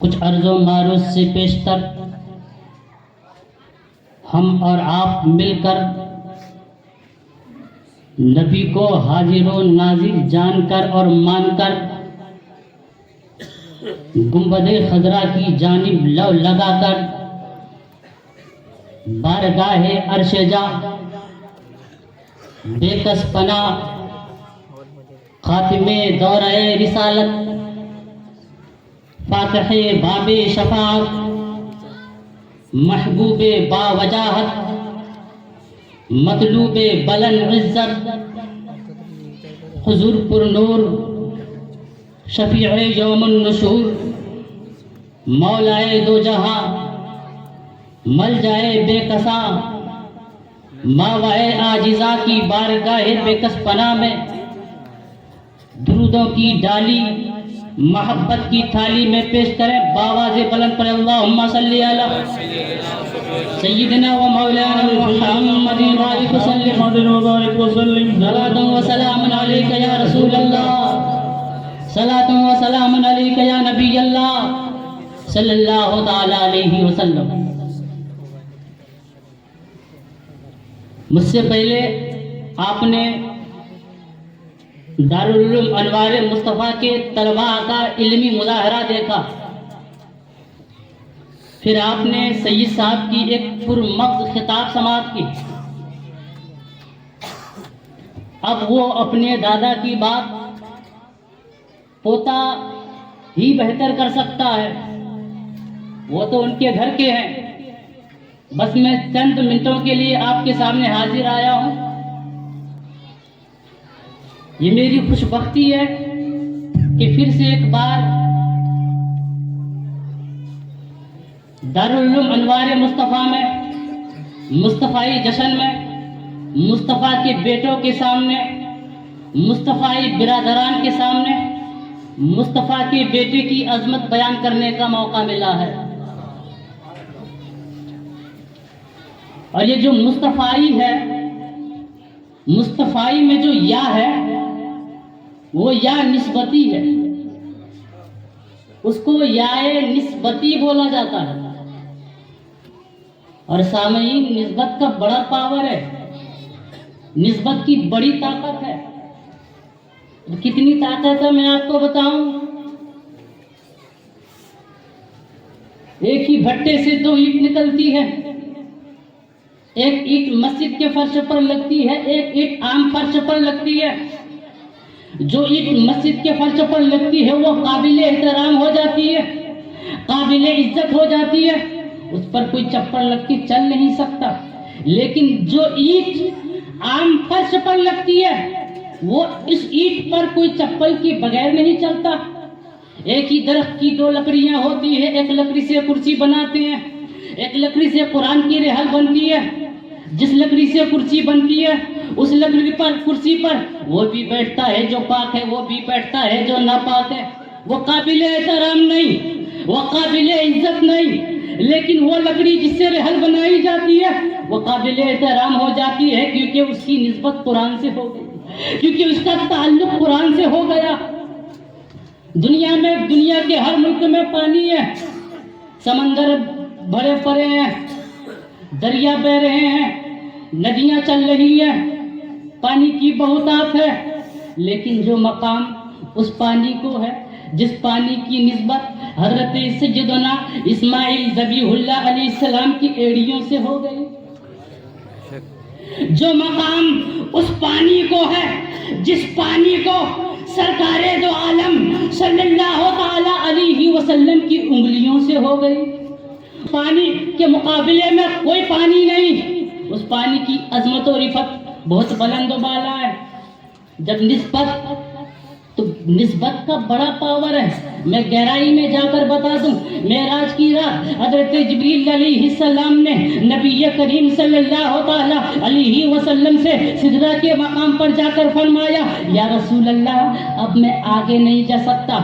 کچھ عرض و معروض سے پیشتر ہم اور آپ مل کر نبی کو حاضر و ناظر جان کر اور مان کر گنبد خضرا کی جانب لو لگا کر بارگاہ عرش جا بے کس پناہ خاتم دورہ رسالت فاتح باب شفاعت محبوب با وجاہت مطلوب بلند عزت حضور پر نور شفیع یوم النشور مولائے دو جہاں مل جائے بے کساں ماوائے عاجزاں کی بارگاہ بے کس پناہ میں درودوں کی ڈالی محبت کی تھالی میں پیش کریں باواز بلند پر اللہم صلی علی سیدنا و مولانا محمد وسلم وبارک وسلم صلاۃ و سلام علیک یا رسول اللہ صلاۃ و سلام علیک یا نبی اللہ صلی اللہ تعالی علیہ وسلم۔ مجھ سے پہلے آپ نے دارالعلوم انوار مصطفیٰ کے طلباء کا علمی مظاہرہ دیکھا، پھر آپ نے سید صاحب کی ایک پرمغز خطاب سماعت کی۔ اب وہ اپنے دادا کی بات پوتا ہی بہتر کر سکتا ہے، وہ تو ان کے گھر کے ہیں۔ بس میں چند منٹوں کے لیے آپ کے سامنے حاضر آیا ہوں۔ یہ میری خوش بختی ہے کہ پھر سے ایک بار دارالعلوم انوار مصطفیٰ میں مصطفائی جشن میں مصطفیٰ کے بیٹوں کے سامنے مصطفائی برادران کے سامنے مصطفیٰ کے بیٹے کی عظمت بیان کرنے کا موقع ملا ہے۔ اور یہ جو مصطفائی ہے، مصطفائی میں جو یا ہے وہ یا نسبتی ہے، اس کو یائے نسبتی بولا جاتا ہے۔ اور سامعین، نسبت کا بڑا پاور ہے، نسبت کی بڑی طاقت ہے۔ کتنی طاقت ہے میں آپ کو بتاؤں۔ ایک ہی بھٹے سے دو اینٹ نکلتی ہے، ایک اینٹ مسجد کے فرش پر لگتی ہے، ایک اینٹ عام فرش پر لگتی ہے۔ جو اینٹ مسجد کے فرش پر لگتی ہے وہ قابل احترام ہو جاتی ہے، قابل عزت ہو جاتی ہے، اس پر کوئی چپل لگ کے چل نہیں سکتا۔ لیکن جو اینٹ عام فرش پر لگتی ہے وہ اس اینٹ پر کوئی چپل کے بغیر نہیں چلتا۔ ایک ہی درخت کی دو لکڑیاں ہوتی ہیں، ایک لکڑی سے کرسی بناتے ہیں، ایک لکڑی سے قرآن کی رحل بنتی ہے۔ جس لکڑی سے کرسی بنتی ہے اس لکڑی پر کرسی پر وہ بھی بیٹھتا ہے جو پاک ہے، وہ بھی بیٹھتا ہے جو ناپاک ہے۔ وہ قابل احترام نہیں، وہ قابل عزت نہیں، لیکن وہ لکڑی جس سے رحل بنائی جاتی ہے وہ قابل احترام ہو جاتی ہے، کیونکہ اس کی نسبت قرآن سے ہو گئی، کیونکہ اس کا تعلق قرآن سے ہو گیا۔ دنیا میں، دنیا کے ہر ملک میں پانی ہے، سمندر بھرے پڑے ہیں، دریا بہ رہے ہیں، ندیاں چل رہی ہیں، پانی کی بہتات ہے، لیکن جو مقام اس پانی کو ہے، جس پانی کی نسبت حضرت سیدنا اسماعیل ذبیح اللہ علیہ السلام کی ایڑیوں سے ہو گئی، جو مقام اس پانی کو ہے، جس پانی کو سرکار دو عالم صلی اللہ تعالی علیہ وسلم کی انگلیوں سے ہو گئی، پانی کے مقابلے میں کوئی پانی نہیں۔ اس پانی کی عظمت و رفت بہت بلند و بالا ہے۔ جب تو نسبت کا بڑا پاور ہے۔ میں گہرائی میں جا کر بتا دوں، معراج کی رات حضرت جبریل علیہ السلام نے نبی کریم صلی اللہ تعالی علیہ وسلم سے سدرہ کے مقام پر جا کر فرمایا، یا رسول اللہ اب میں آگے نہیں جا سکتا۔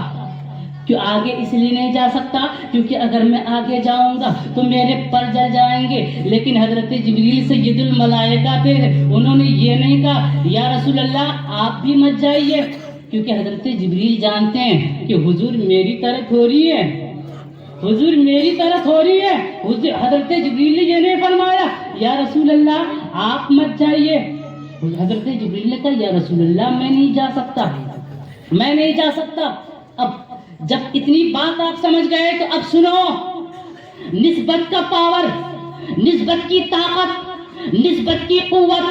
کیوں آگے اس لیے نہیں جا سکتا؟ کیونکہ اگر میں آگے جاؤں گا تو میرے پر جل جائیں گے۔ لیکن حضرت جبریل سید الملائکہ تھے، انہوں نے یہ نہیں کہا یا رسول اللہ آپ بھی مت جائیے، کیونکہ حضرت جبریل جانتے ہیں کہ حضور میری طرح تھوڑی ہے، حضور میری طرف ہو رہی ہے. حضرت جبریل نے فرمایا یا رسول اللہ آپ مت جائیے. حضرت جبریل نے کہا یا رسول اللہ میں نہیں جا سکتا، میں نہیں جا سکتا. اب جب اتنی بات آپ سمجھ گئے تو اب سنو، نسبت کا پاور، نسبت کی طاقت، نسبت کی قوت.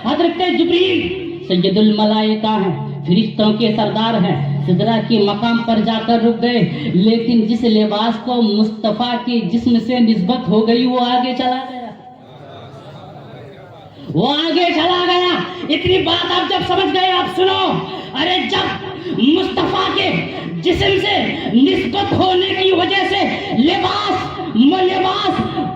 حضرت جبریل سید الملائکہ ہیں، فرشتوں کے سردار ہیں، سدرہ کے مقام پر جا کر رک گئے. لیکن جس لباس کو مصطفیٰ کے جسم سے نسبت ہو گئی وہ آگے چلا گیا، وہ آگے چلا گیا. اتنی بات آپ جب سمجھ گئے آپ سنو، ارے جب مصطفیٰ کے جسم سے نسبت ہونے کی وجہ سے لباس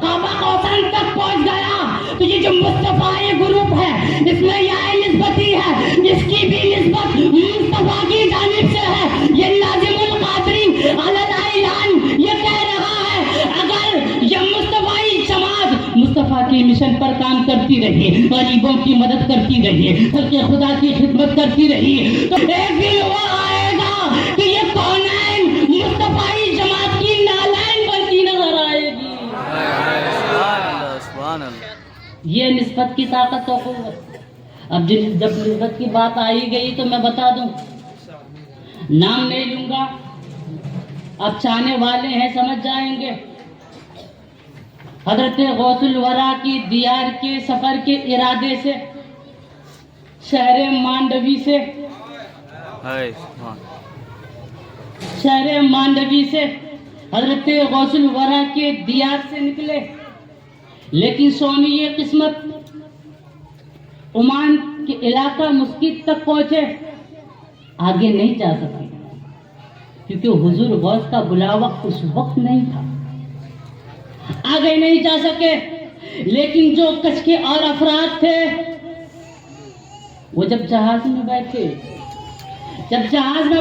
کعبہ قوسین تک پہنچ گیا تو یہ جو مصطفیٰ گروپ ہے اس میں یہ نسبتی ہے، اس کی بھی نسبت مصطفیٰ کی جانب سے ہے. یہ لازم القادری علی الاعلان یہ کہہ رہا ہے اگر یہ مصطفی جماعت مصطفیٰ کے مشن پر کام کرتی رہی، غریبوں کی مدد کرتی رہی، خلق خدا کی خدمت کرتی رہی تو ایک دن وہ آئے گا کہ یہ کونین مصطفی جماعت کی نالین بنتی نظر آئے گی. یہ نسبت کی طاقت و قوت. اب جب نسبت کی بات آئی گئی تو میں بتا دوں، نام نہیں لوں گا، اب چاہنے والے ہیں سمجھ جائیں گے. حضرت غوث الورا کی دیار کے سفر کے ارادے سے شہر مانڈوی سے حضرت غوث الورا کے دیار سے نکلے، لیکن سونی یہ قسمت عمان کے علاقہ مسکت تک پہنچے، آگے نہیں جا سکے کیونکہ حضور غوث کا بلاوا اس وقت نہیں تھا، آگے نہیں جا سکے. لیکن جو کچھ کے اور افراد تھے وہ جب جہاز میں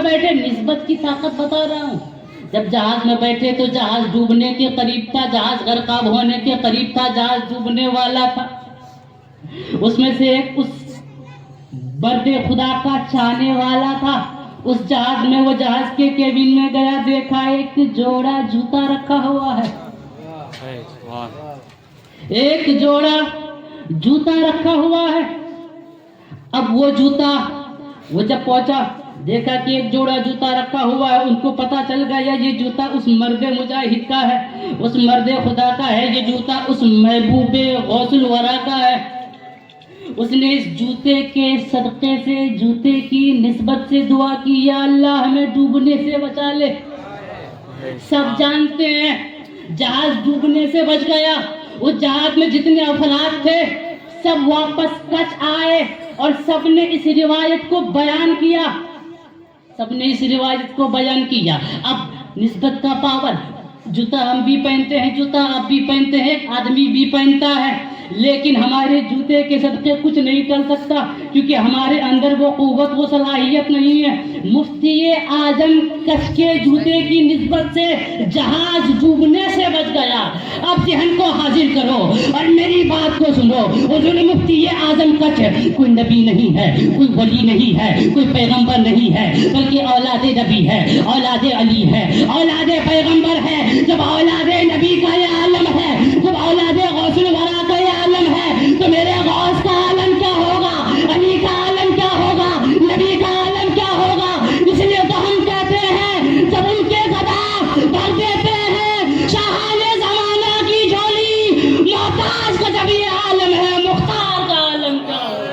بیٹھے نسبت کی طاقت بتا رہا ہوں، جب جہاز میں بیٹھے تو جہاز ڈوبنے کے قریب تھا، جہاز غرقاب ہونے کے قریب تھا، جہاز ڈوبنے والا تھا. اس میں سے ایک اس برد خدا کا چاہنے والا تھا، اس جہاز میں وہ جہاز کے کیبن میں گیا، دیکھا ایک جوڑا جوتا رکھا ہوا ہے، ایک جوڑا جوتا رکھا ہوا ہے. اب وہ جب پہنچا دیکھا کہ ایک جوڑا جوتا رکھا ہوا ہے، ان کو پتا چل گیا یہ جوتا اس مرد مجاہد کا ہے، اس مرد خدا کا ہے، یہ جوتا اس محبوب غوث الورا کا ہے. اس نے اس جوتے کے صدقے سے، جوتے کی نسبت سے دعا کی یا اللہ ہمیں ڈوبنے سے بچا لے. سب جانتے ہیں جہاز ڈوبنے سے بچ گیا. اس جہاز میں جتنے افراد تھے سب واپس کچھ آئے اور سب نے اس روایت کو بیان کیا. اب نسبت کا پاور، جوتا ہم بھی پہنتے ہیں، جوتا آپ بھی پہنتے ہیں، آدمی بھی پہنتا ہے، لیکن ہمارے جوتے کے صدقے کچھ نہیں کر سکتا کیونکہ ہمارے اندر وہ قوت، وہ صلاحیت نہیں ہے. مفتی اعظم کچھ کے جوتے کی نسبت سے جہاز ڈوبنے سے بچ گیا. اب ذہن کو حاضر کرو اور میری بات کو سنو. حضور مفتی اعظم کچھ کوئی نبی نہیں ہے، کوئی ولی نہیں ہے، کوئی پیغمبر نہیں ہے، بلکہ اولاد نبی ہے، اولاد علی ہے، اولاد پیغمبر ہے. جب اولاد نبی کا یہ عالم ہے، جب اولاد غوث الورا کا یہ عالم ہے تو میرے غوث کا عالم کیا ہوگا، علی کا عالم کیا ہوگا، نبی کا عالم کیا ہوگا. اس لیے تو ہم کہتے ہیں جب ان کے گدا بھر دیتے ہیں شاہان زمانہ کی جھولی، محتاج کا جب یہ عالم ہے مختار کا عالم کیا ہوگا.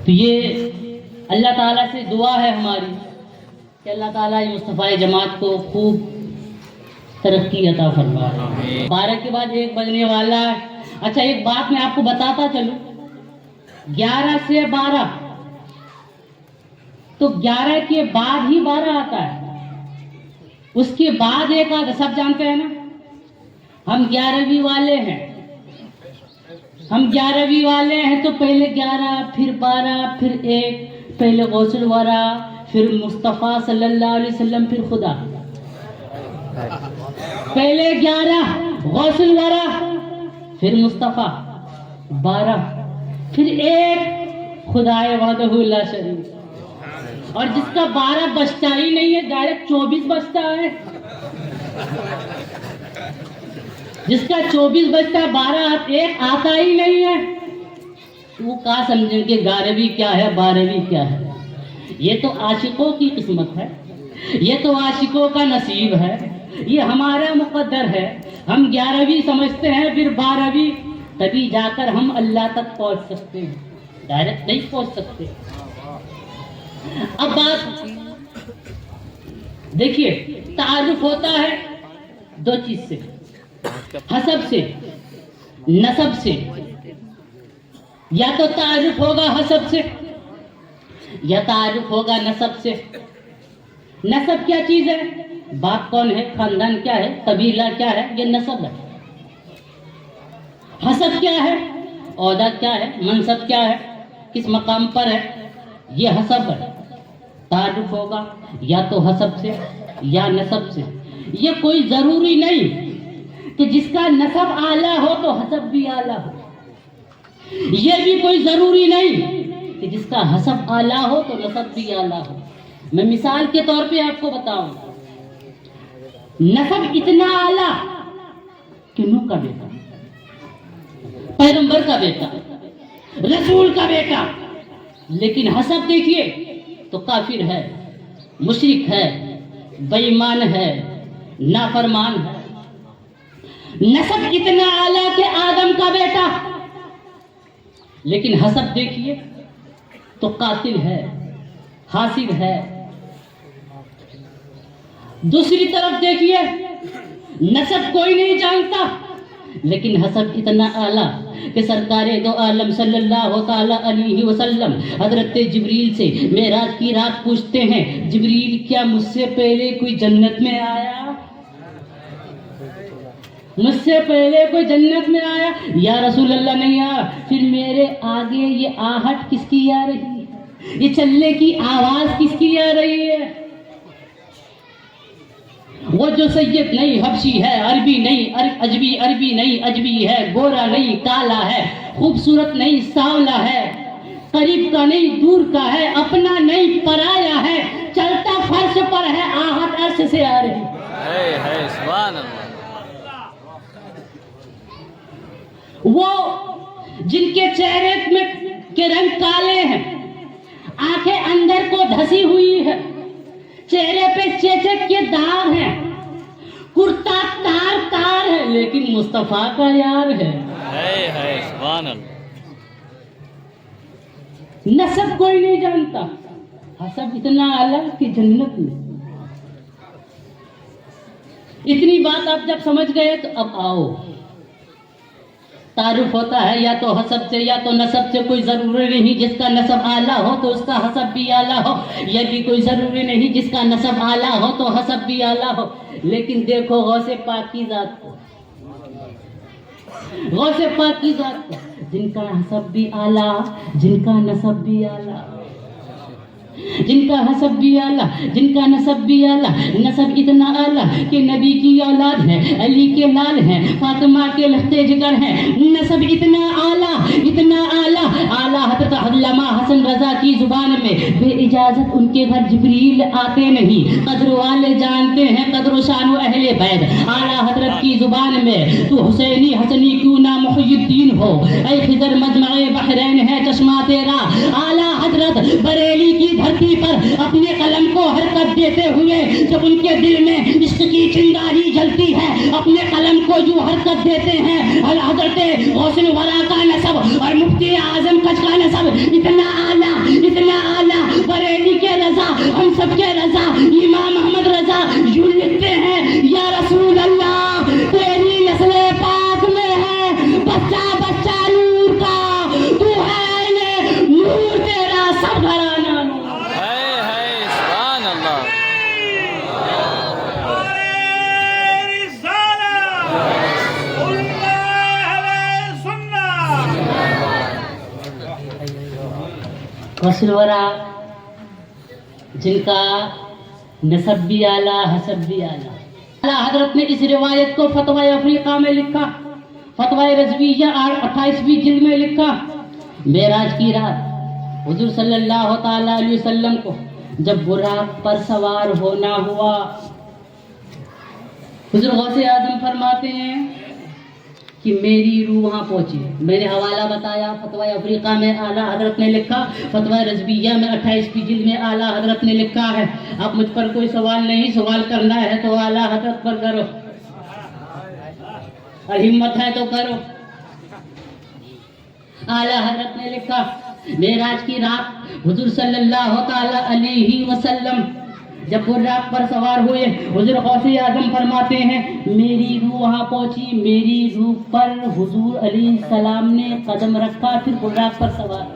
تو یہ اللہ تعالیٰ سے دعا ہے ہماری کہ اللہ تعالیٰ مصطفیٰ جماعت کو خوب ترقی عطا فرمائے. 12 کے بعد 1 بجنے والا ہے. اچھا ایک بات میں آپ کو بتاتا چلوں، 11 سے 12 تو 11 کے بعد ہی 12 آتا ہے، اس کے بعد ایک آتا. سب جانتے ہیں نا ہم 11ویں والے ہیں، ہم 11ویں والے ہیں تو پہلے 11 پھر 12 پھر 1، پہلے غوث الورا پھر مصطفیٰ صلی اللہ علیہ وسلم پھر خدا. پہلے 11 غوث الورا پھر مصطفیٰ، 12 پھر 1 خدائے وحدہ لا شریک، اور جس کا 12 بجتا ہی نہیں ہے ڈائریکٹ 24 بجتا ہے، جس کا 24 بجتا 12 ایک آتا ہی نہیں ہے، وہ کہاں سمجھیں کہ 11ویں کیا ہے 12ویں کیا ہے؟ یہ تو عاشقوں کی قسمت ہے، یہ تو عاشقوں کا نصیب ہے، یہ ہمارا مقدر ہے۔ ہم 11ویں سمجھتے ہیں، پھر 12ویں، تبھی جا کر ہم اللہ تک پہنچ سکتے ہیں، ڈائریکٹ نہیں پہنچ سکتے۔ اب بات دیکھیے، تعارف ہوتا ہے دو چیز سے، حسب سے، نسب سے۔ یا تو تعارف ہوگا حسب سے یا تعارف ہوگا نسب سے۔ نسب کیا چیز ہے؟ باپ کون ہے، خاندان کیا ہے، قبیلہ کیا ہے، یہ نسب ہے۔ حسب کیا ہے؟ عہدہ کیا ہے، منصب کیا ہے، کس مقام پر ہے، یہ حسب ہے۔ تعارف ہوگا یا تو حسب سے یا نسب سے۔ یہ کوئی ضروری نہیں کہ جس کا نسب اعلیٰ ہو تو حسب بھی اعلیٰ ہو، یہ بھی کوئی ضروری نہیں کہ جس کا حسب اعلیٰ ہو تو نسب بھی اعلیٰ ہو۔ میں مثال کے طور پہ آپ کو بتاؤں، نسب اتنا اعلیٰ کہ نوح کا بیٹا، پیغمبر کا بیٹا، رسول کا بیٹا، لیکن حسب دیکھیے تو کافر ہے، مشرک ہے، بے ایمان ہے، نافرمان ہے۔ نسب اتنا اعلیٰ کہ آدم کا بیٹا، لیکن حسب دیکھیے تو قاتل ہے، حاسد ہے۔ دوسری طرف دیکھیے، نسب کوئی نہیں جانتا لیکن حسب اتنا اعلیٰ کہ سرکار دو عالم صلی اللہ تعالی علیہ وسلم حضرت جبریل سے معراج کی رات پوچھتے ہیں، جبریل کیا مجھ سے پہلے کوئی جنت میں آیا؟ مجھ سے پہلے کوئی جنت میں آیا؟ یا رسول اللہ نہیں آیا۔ پھر میرے آگے یہ آہٹ کس کی آ رہی ہے، یہ چلنے کی آواز کس کی آ رہی ہے؟ وہ جو سید نہیں حبشی ہے، عربی نہیں عجمی، عربی نہیں اجمی ہے، گورا نہیں کالا ہے، خوبصورت نہیں سانولا ہے، قریب کا نہیں دور کا ہے، اپنا نہیں پرایا ہے، چلتا فرش پر ہے، آہٹ عرش سے آ رہی ہے۔ سبحان اللہ۔ وہ جن کے چہرے میں کے رنگ کالے ہیں، آنکھیں اندر کو دھسی ہوئی ہے، چہرے پہ چیچک کے داغ ہیں، کرتا تار تار ہے، لیکن مصطفیٰ کا یار ہے۔ سبحان اللہ۔ نسب کوئی نہیں جانتا، حسب اتنا اعلیٰ کہ جنت میں۔ اتنی بات آپ جب سمجھ گئے تو اب آؤ، تعارف ہوتا ہے یا تو حسب سے یا تو نسب سے، کوئی ضروری نہیں جس کا نسب اعلیٰ ہو تو اس کا حسب بھی اعلیٰ ہو، یہ بھی کوئی ضروری نہیں جس کا نسب اعلیٰ ہو تو حسب بھی اعلیٰ ہو۔ لیکن دیکھو غوث پاک کی ذات کو، غوث پاک کی ذات کو، جن کا حسب بھی اعلیٰ، جن کا نسب بھی اعلیٰ، جن کا حسب بھی اعلیٰ، جن کا نسب بھی اعلیٰ، نسب اتنا اعلیٰ کہ نبی کی اولاد ہے، علی کے لال ہیں، فاطمہ کے لختے جگر ہیں، نسب اتنا اعلیٰ، اتنا اعلیٰ، اعلیٰ حضرت علامہ حسن رضا کی زبان میں بے اجازت ان کے گھر جبریل آتے نہیں، قدر والے جانتے ہیں قدر و شان و اہل بیت۔ اعلیٰ حضرت کی زبان میں تو حسینی حسنی کیوں نہ محی الدین ہو، اے خضر مجمع بحرین ہے چشمہ تیرا۔ اعلیٰ حضرت بریلی کی دھرتی پر اپنے قلم کو حرکت دیتے ہوئے جب ان کے دل میں عشق کی چنگاری جلتی ہے، اپنے قلم کو جو حرکت دیتے ہیں، حضرت غوث الورا کا نسب اور مفتی اعظم کچھ کا نسب اتنا اعلیٰ، اتنا اعلیٰ، بریلی کے رضا، ہم سب کے رضا، امام احمد رضا یوں لکھتے ہیں، یا رسول اللہ تیری نسل پاک میں ہے بچہ بچہ نور کا، تو ہے یہ نور تیرا سب گھرانہ نور۔ سبحان اللہ۔ غوث الورا جن کا نسب بھی اعلیٰ، حسب بھی اعلیٰ۔ اعلیٰ حضرت نے اس روایت کو فتویٰ افریقہ میں لکھا، فتویٰ رضویہ 28ویں جلد میں لکھا، معراج کی رات حضور صلی اللہ تعالی علیہ وسلم کو جب براق پر سوار ہونا ہوا، حضور غوث اعظم فرماتے ہیں کہ میری روح وہاں پہنچی. میں نے حوالہ بتایا، فتویٰ افریقہ میں اعلیٰ حضرت نے لکھا، فتویٰ رضویہ میں 28 جلد میں اعلیٰ حضرت نے لکھا ہے. اب مجھ پر کوئی سوال نہیں، سوال کرنا ہے تو اعلیٰ حضرت پر کرو، اور ہمت ہے تو کرو. اعلیٰ حضرت نے لکھا معراج کی رات حضور صلی اللہ تعالی علیہ وسلم جب براق پر سوار ہوئے، حضور غوث اعظم فرماتے ہیں میری روح وہاں پہنچی، میری روح پر حضور علیہ السلام نے قدم رکھا، پھر براق پر سوار.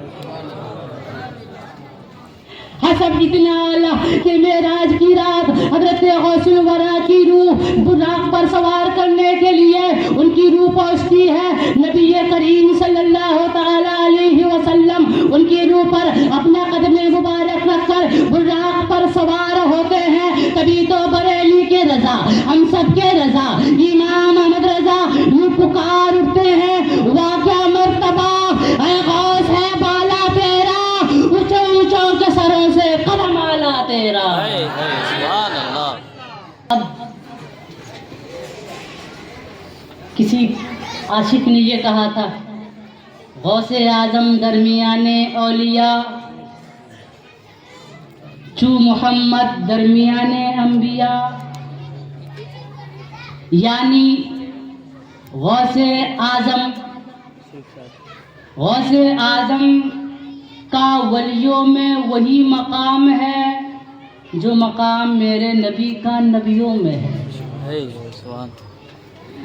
حسب اتنا اعلیٰ کہ معراج کی رات حضرت غوث الورا کی روح براق پر سوار کرنے کے لیے ان کی روح پہنچتی ہے. نبی کریم صلی اللہ تعالی علیہ وسلم ان کی روح پر اپنا قدم مبارک رکھ کر براق پر سوار ہوتے ہیں. تبھی تو بریلی کے رضا، ہم سب کے رضا، امام احمد رضا یوں پکار اٹھتے ہیں واقعہ مرتبہ اے غوث ہے بالا تیرا، اونچوں اونچوں کے سروں سے قدم آلا تیرا. سبحان اللہ. اب کسی عاشق نے یہ کہا تھا غوث اعظم درمیان اولیاء، چو محمد درمیان انبیاء. یعنی غوث اعظم کا ولیوں میں وہی مقام ہے جو مقام میرے نبی کا نبیوں میں ہے،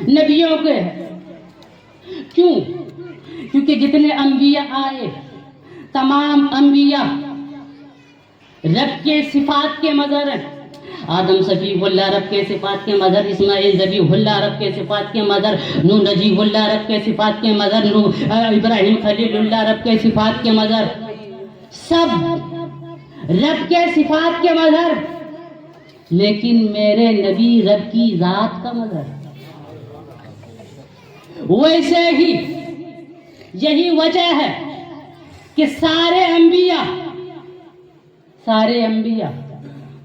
نبیوں کے ہے. کیوں؟ کیونکہ جتنے انبیاء آئے تمام انبیاء رب کے صفات کے مظہر ہیں. آدم صفیح اللہ رب کے صفات کے مظہر، اسماعیل ذبیح اللہ رب کے صفات کے مظہر، نوح نجیب اللہ رب کے صفات کے مظہر، ابراہیم خلیل اللہ رب کے صفات کے مظہر، سب رب کے صفات کے مظہر. لیکن میرے نبی رب کی ذات کا مظہر. ویسے ہی یہی وجہ ہے کہ سارے انبیاء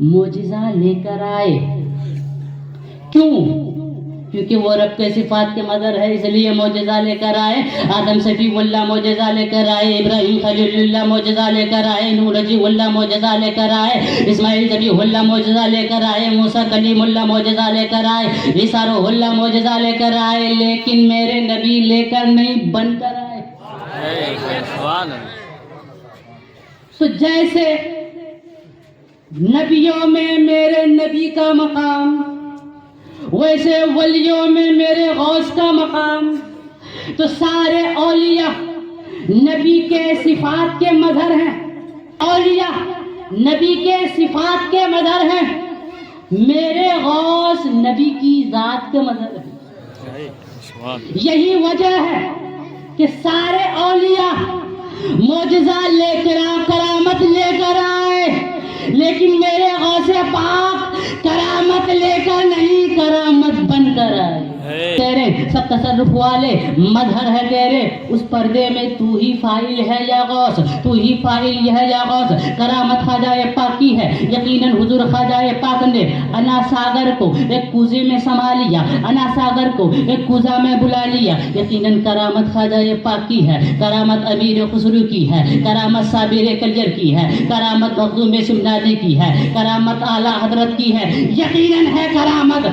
معجزہ لے کر آئے. کیوں؟ کیونکہ وہ رب کے صفات کے مظہر ہے، اس لیے معجزہ لے کر آئے. آدم صفیح اللہ معجزہ لے کر آئے، ابراہیم خلیل اللہ معجزہ لے کر آئے، نوح نجیب اللہ معجزہ لے کر آئے، اسماعیل ذبیح اللہ معجزہ لے کر آئے، موسیٰ کلیم اللہ معجزہ لے کر آئے، عیسیٰ روح اللہ معجزہ لے کر آئے. لیکن میرے نبی لے کر نہیں، بن کر آئے. تو جیسے نبیوں میں میرے نبی کا مقام، ویسے ولیوں میں میرے غوث کا مقام. تو سارے اولیاء نبی کے صفات کے مظہر ہیں، اولیاء نبی کے صفات کے مظہر ہیں. میرے غوث نبی کی ذات کے مظہر ہیں. یہی وجہ ہے کہ سارے اولیاء معجزہ لے کر کرامت لے کر آئے، لیکن میرے غوث پاک کرامت لے کر نہیں، کرامت بن کر آئے. تیرے سب تصرف والے مظہر ہے تیرے، اس پردے میں تو ہی فاعل ہے یا غوث، تو ہی فاعل ہے یا غوث. کرامت خواجہ پاک کی ہے، یقیناً حضور خواجہ پاک نے انا ساگر کو ایک کوزے میں سما لیا، انا ساگر کو ایک کوزہ میں بلا لیا. یقیناً کرامت خواجہ پاک کی ہے، کرامت امیر خسرو کی ہے، کرامت صابر کلیر کی ہے، کرامت مخدوم شمنادی کی ہے، کرامت اعلیٰ حضرت کی ہے. یقیناً ہے کرامت.